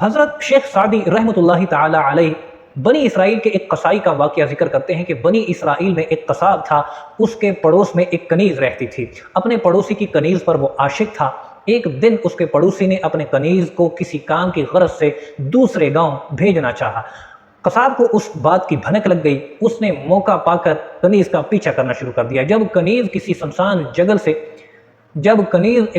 حضرت شیخ سعدی رحمۃ اللہ تعالی علیہ بنی اسرائیل کے ایک قصائی کا واقعہ ذکر کرتے ہیں کہ بنی اسرائیل میں ایک قصاب تھا، اس کے پڑوس میں ایک کنیز رہتی تھی، اپنے پڑوسی کی کنیز پر وہ عاشق تھا۔ ایک دن اس کے پڑوسی نے اپنے کنیز کو کسی کام کی غرض سے دوسرے گاؤں بھیجنا چاہا۔ قصاب کو اس بات کی بھنک لگ گئی، اس نے موقع پا کر کنیز کا پیچھا کرنا شروع کر دیا۔ جب کنیز ایک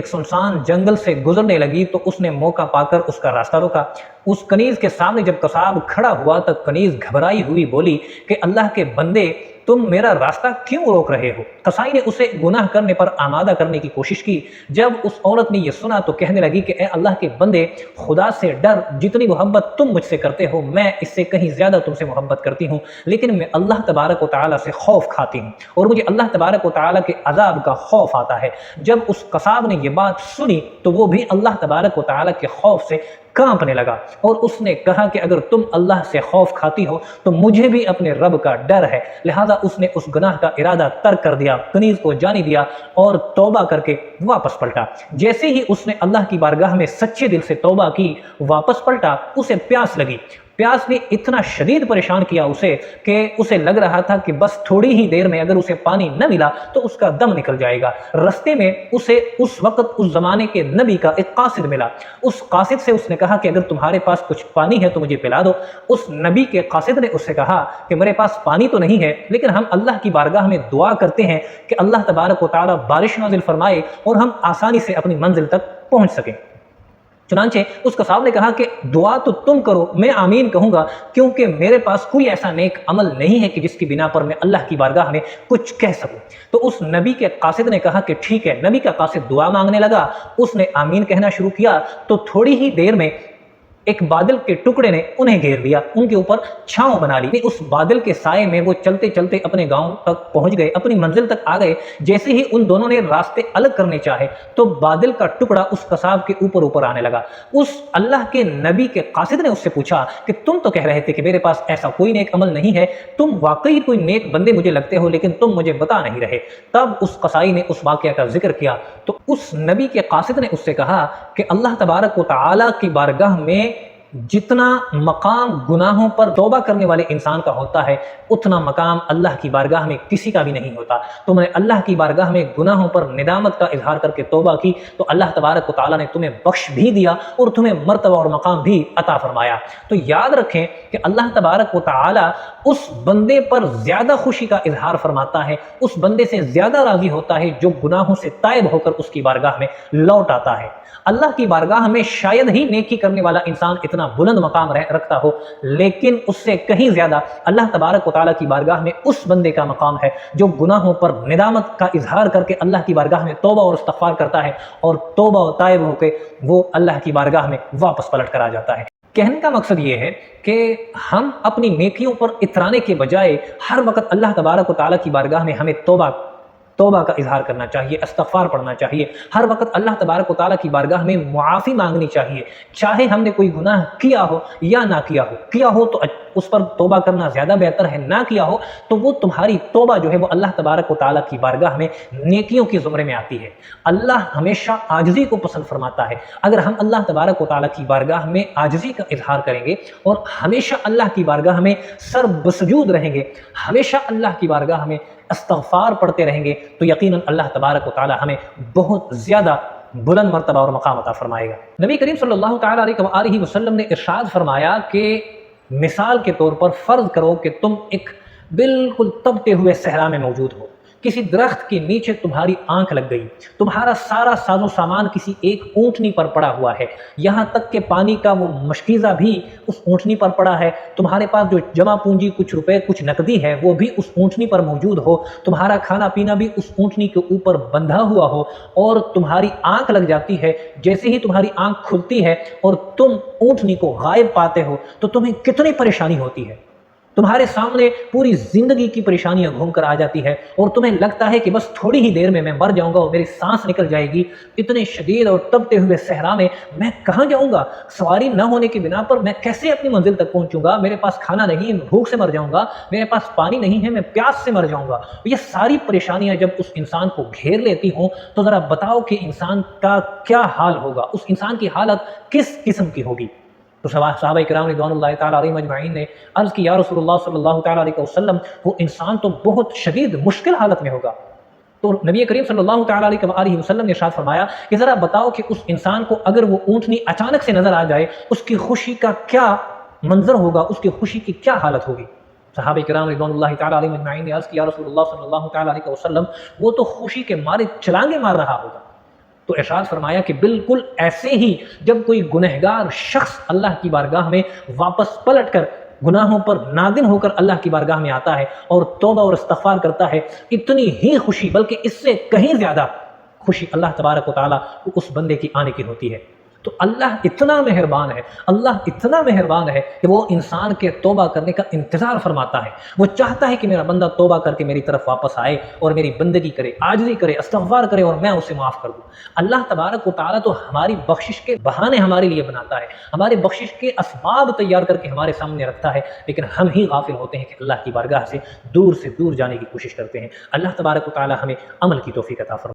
سنسان جنگل سے گزرنے لگی تو اس نے موقع پا کر اس کا راستہ روکا۔ اس کنیز کے سامنے جب قصاب کھڑا ہوا تو کنیز گھبرائی ہوئی بولی کہ اللہ کے بندے، تم میرا راستہ کیوں روک رہے ہو؟ قصائی نے اسے گناہ کرنے پر آمادہ کرنے کی کوشش کی۔ جب اس عورت نے یہ سنا تو کہنے لگی کہ اے اللہ کے بندے، خدا سے ڈر، جتنی محبت تم مجھ سے کرتے ہو میں اس سے کہیں زیادہ تم سے محبت کرتی ہوں، لیکن میں اللہ تبارک و تعالیٰ سے خوف کھاتی ہوں اور مجھے اللہ تبارک و تعالیٰ کے عذاب کا خوف آتا ہے۔ جب اس قصاب نے یہ بات سنی تو وہ بھی اللہ تبارک و تعالیٰ کے خوف سے کانپنے لگا اور اس نے کہا کہ اگر تم اللہ سے خوف کھاتی ہو تو مجھے بھی اپنے رب کا ڈر ہے، لہذا اس نے اس گناہ کا ارادہ ترک کر دیا، کنیز کو جانے دیا اور توبہ کر کے واپس پلٹا۔ جیسے ہی اس نے اللہ کی بارگاہ میں سچے دل سے توبہ کی، واپس پلٹا، اسے پیاس لگی۔ پیاس نے اتنا شدید پریشان کیا اسے کہ اسے لگ رہا تھا کہ بس تھوڑی ہی دیر میں اگر اسے پانی نہ ملا تو اس کا دم نکل جائے گا۔ رستے میں اسے اس وقت اس زمانے کے نبی کا ایک قاصد ملا۔ اس قاصد سے اس نے کہا کہ اگر تمہارے پاس کچھ پانی ہے تو مجھے پلا دو۔ اس نبی کے قاصد نے اس سے کہا کہ میرے پاس پانی تو نہیں ہے، لیکن ہم اللہ کی بارگاہ میں دعا کرتے ہیں کہ اللہ تبارک و تعالیٰ بارش نازل فرمائے اور ہم آسانی سے اپنی منزل تک پہنچ سکیں۔ چنانچہ اس قصاب نے کہا کہ دعا تو تم کرو، میں آمین کہوں گا، کیونکہ میرے پاس کوئی ایسا نیک عمل نہیں ہے کہ جس کی بنا پر میں اللہ کی بارگاہ میں کچھ کہہ سکوں۔ تو اس نبی کے قاصد نے کہا کہ ٹھیک ہے۔ نبی کا قاصد دعا مانگنے لگا، اس نے آمین کہنا شروع کیا تو تھوڑی ہی دیر میں ایک بادل کے ٹکڑے نے انہیں گھیر لیا، ان کے اوپر چھاؤں بنا لی۔ اس بادل کے سائے میں وہ چلتے چلتے اپنے گاؤں تک پہنچ گئے، اپنی منزل تک آ گئے۔ جیسے ہی ان دونوں نے راستے الگ کرنے چاہے تو بادل کا ٹکڑا اس قصاب کے اوپر آنے لگا۔ اس اللہ کے نبی کے قاصد نے اس سے پوچھا کہ تم تو کہہ رہے تھے کہ میرے پاس ایسا کوئی نیک عمل نہیں ہے، تم واقعی کوئی نیک بندے مجھے لگتے ہو، لیکن تم مجھے بتا نہیں رہے۔ تب اس قصائی نے اس واقعہ کا ذکر کیا تو اس نبی کے قاصد نے اس سے کہا کہ اللہ تبارک و تعالیٰ کی بارگاہ میں جتنا مقام گناہوں پر توبہ کرنے والے انسان کا ہوتا ہے اتنا مقام اللہ کی بارگاہ میں کسی کا بھی نہیں ہوتا۔ تم نے اللہ کی بارگاہ میں گناہوں پر ندامت کا اظہار کر کے توبہ کی تو اللہ تبارک و تعالیٰ نے تمہیں بخش بھی دیا اور تمہیں مرتبہ اور مقام بھی عطا فرمایا۔ تو یاد رکھیں کہ اللہ تبارک و تعالیٰ اس بندے پر زیادہ خوشی کا اظہار فرماتا ہے، اس بندے سے زیادہ راضی ہوتا ہے جو گناہوں سے تائب ہو کر اس کی بارگاہ میں لوٹ آتا ہے۔ اللہ کی بارگاہ میں شاید ہی نیکی کرنے والا انسان اتنا بلند مقام رکھتا ہو، لیکن اس سے کہیں زیادہ اللہ تبارک و تعالیٰ کی بارگاہ میں اس بندے کا مقام ہے جو گناہوں پر ندامت کا اظہار کر کے اللہ کی بارگاہ میں توبہ اور استغفار کرتا ہے اور توبہ و تائب ہو کے وہ اللہ کی بارگاہ میں واپس پلٹ کر آ جاتا ہے۔ کہنے کا مقصد یہ ہے کہ ہم اپنی نیکیوں پر اترانے کے بجائے ہر وقت اللہ تبارک و تعالیٰ کی بارگاہ میں ہمیں توبہ کا اظہار کرنا چاہیے، استغفار پڑھنا چاہیے، ہر وقت اللہ تبارک و تعالیٰ کی بارگاہ میں معافی مانگنی چاہیے، چاہے ہم نے کوئی گناہ کیا ہو یا نہ کیا ہو تو اس پر توبہ کرنا زیادہ بہتر ہے، نہ کیا ہو تو وہ تمہاری توبہ جو ہے وہ اللہ تبارک و تعالیٰ کی بارگاہ میں نیکیوں کے زمرے میں آتی ہے۔ اللہ ہمیشہ عاجزی کو پسند فرماتا ہے۔ اگر ہم اللہ تبارک و تعالیٰ کی بارگاہ میں عاجزی کا اظہار کریں گے اور ہمیشہ اللہ کی بارگاہ میں سر بسجود رہیں گے، ہمیشہ اللہ کی بارگاہ میں استغفار پڑھتے رہیں گے تو یقیناً اللہ تبارک و تعالیٰ ہمیں بہت زیادہ بلند مرتبہ اور مقام عطا فرمائے گا۔ نبی کریم صلی اللہ تعالیٰ علیہ وسلم نے ارشاد فرمایا کہ مثال کے طور پر فرض کرو کہ تم ایک بالکل تپتے ہوئے صحرا میں موجود ہو، کسی درخت کے نیچے تمہاری آنکھ لگ گئی، تمہارا سارا ساز و سامان کسی ایک اونٹنی پر پڑا ہوا ہے، یہاں تک کہ پانی کا وہ مشکیزہ بھی اس اونٹنی پر پڑا ہے، تمہارے پاس جو جمع پونجی کچھ روپے کچھ نقدی ہے وہ بھی اس اونٹنی پر موجود ہو، تمہارا کھانا پینا بھی اس اونٹنی کے اوپر بندھا ہوا ہو اور تمہاری آنکھ لگ جاتی ہے، جیسے ہی تمہاری آنکھ کھلتی ہے اور تم اونٹنی کو غائب پاتے ہو تو تمہیں کتنی پریشانی ہوتی ہے۔ تمہارے سامنے پوری زندگی کی پریشانیاں گھوم کر آ جاتی ہے اور تمہیں لگتا ہے کہ بس تھوڑی ہی دیر میں مر جاؤں گا اور میری سانس نکل جائے گی۔ اتنے شدید اور تپتے ہوئے صحرا میں کہاں جاؤں گا؟ سواری نہ ہونے کی بنا پر میں کیسے اپنی منزل تک پہنچوں گا؟ میرے پاس کھانا نہیں ہے، میں بھوک سے مر جاؤں گا، میرے پاس پانی نہیں ہے، میں پیاس سے مر جاؤں گا۔ یہ ساری پریشانیاں جب اس انسان کو گھیر لیتی ہوں تو ذرا بتاؤ کہ انسان کا کیا حال ہوگا، اس انسان کی حالت کس قسم کی ہوگی؟ تو صحابہ کرام رضوان اللہ تعالیٰ علیہم اجمعین نے عرض کی یا رسول اللہ صلی اللہ تعالیٰ علیہ وسلم وہ انسان تو بہت شدید مشکل حالت میں ہوگا۔ تو نبی کریم صلی اللہ تعالیٰ علیہ وسلم نے ارشاد فرمایا کہ ذرا بتاؤ کہ اس انسان کو اگر وہ اونٹنی اچانک سے نظر آ جائے اس کی خوشی کا کیا منظر ہوگا، اس کی خوشی کی کیا حالت ہوگی؟ صحابہ کرام رضوان اللہ تعالیٰ علیہ اجمعین نے عرض کیا یا رسول اللہ صلی اللہ تعالیٰ علیہ وسلم وہ تو خوشی کے مارے چھلانگیں مار رہا ہوگا۔ تو ارشاد فرمایا کہ بالکل ایسے ہی جب کوئی گنہگار شخص اللہ کی بارگاہ میں واپس پلٹ کر گناہوں پر نادم ہو کر اللہ کی بارگاہ میں آتا ہے اور توبہ اور استغفار کرتا ہے، اتنی ہی خوشی بلکہ اس سے کہیں زیادہ خوشی اللہ تبارک و تعالیٰ کو اس بندے کی آنے کی ہوتی ہے۔ تو اللہ اتنا مہربان ہے، اللہ اتنا مہربان ہے کہ وہ انسان کے توبہ کرنے کا انتظار فرماتا ہے۔ وہ چاہتا ہے کہ میرا بندہ توبہ کر کے میری طرف واپس آئے اور میری بندگی کرے، عاجزی کرے، استغفار کرے اور میں اسے معاف کر دوں۔ اللہ تبارک و تعالیٰ تو ہماری بخشش کے بہانے ہمارے لیے بناتا ہے، ہمارے بخشش کے اسباب تیار کر کے ہمارے سامنے رکھتا ہے، لیکن ہم ہی غافل ہوتے ہیں کہ اللہ کی بارگاہ سے دور جانے کی کوشش کرتے ہیں۔ اللہ تبارک و تعالیٰ ہمیں عمل کی توفیق عطا فرمائے۔